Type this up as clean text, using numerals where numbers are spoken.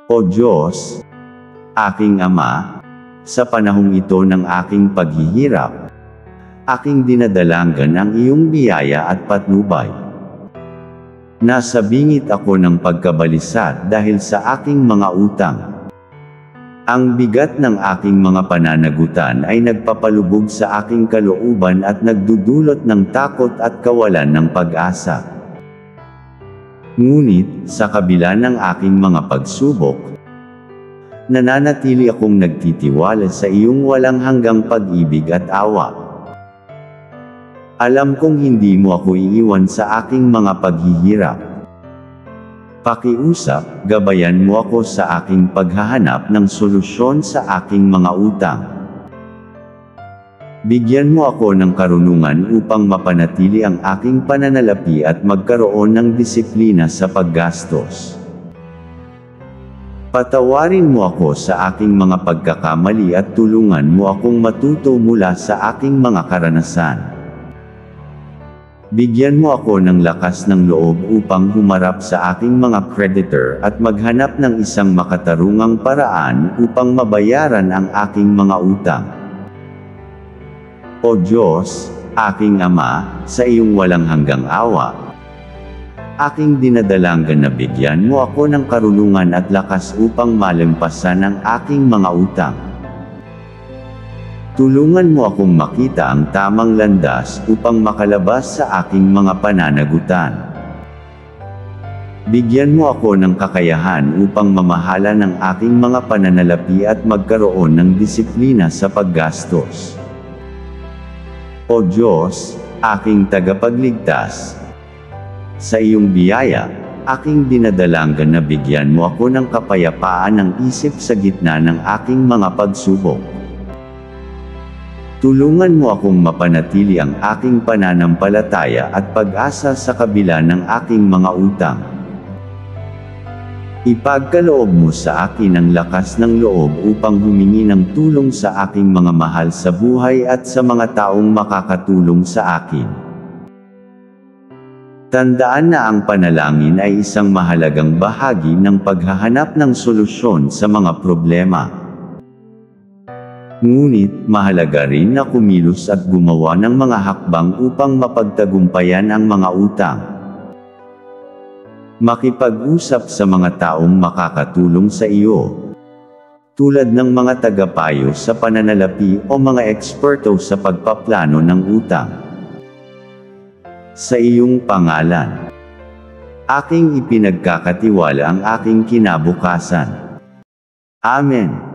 O Diyos, aking Ama, sa panahong ito ng aking paghihirap, aking dinadalangan ang iyong biyaya at patnubay. Nasa bingit ako ng pagkabalisat dahil sa aking mga utang. Ang bigat ng aking mga pananagutan ay nagpapalubog sa aking kalooban at nagdudulot ng takot at kawalan ng pag-asa. Ngunit, sa kabila ng aking mga pagsubok, nananatili akong nagtitiwala sa iyong walang hanggang pag-ibig at awa. Alam kong hindi mo ako iiwan sa aking mga paghihirap. Pakiusap, gabayan mo ako sa aking paghahanap ng solusyon sa aking mga utang. Bigyan mo ako ng karunungan upang mapanatili ang aking pananalapi at magkaroon ng disiplina sa paggastos. Patawarin mo ako sa aking mga pagkakamali at tulungan mo akong matuto mula sa aking mga karanasan. Bigyan mo ako ng lakas ng loob upang humarap sa aking mga creditor at maghanap ng isang makatarungang paraan upang mabayaran ang aking mga utang. O Diyos, aking Ama, sa iyong walang hanggang awa, aking dinadalangan na bigyan mo ako ng karunungan at lakas upang malampasan ang aking mga utang. Tulungan mo akong makita ang tamang landas upang makalabas sa aking mga pananagutan. Bigyan mo ako ng kakayahan upang mamahala ng aking mga pananalapi at magkaroon ng disiplina sa paggastos. O Diyos, aking tagapagligtas, sa iyong biyaya, aking dinadalangan na bigyan mo ako ng kapayapaan ng isip sa gitna ng aking mga pagsubok. Tulungan mo akong mapanatili ang aking pananampalataya at pag-asa sa kabila ng aking mga utang. Ipagkaloob mo sa akin ang lakas ng loob upang humingi ng tulong sa aking mga mahal sa buhay at sa mga taong makakatulong sa akin. Tandaan na ang panalangin ay isang mahalagang bahagi ng paghahanap ng solusyon sa mga problema. Ngunit, mahalaga rin na kumilos at gumawa ng mga hakbang upang mapagtagumpayan ang mga utang. Makipag-usap sa mga taong makakatulong sa iyo, tulad ng mga tagapayo sa pananalapi o mga eksperto sa pagpaplano ng utang. Sa iyong pangalan, aking ipinagkakatiwala ang aking kinabukasan. Amen.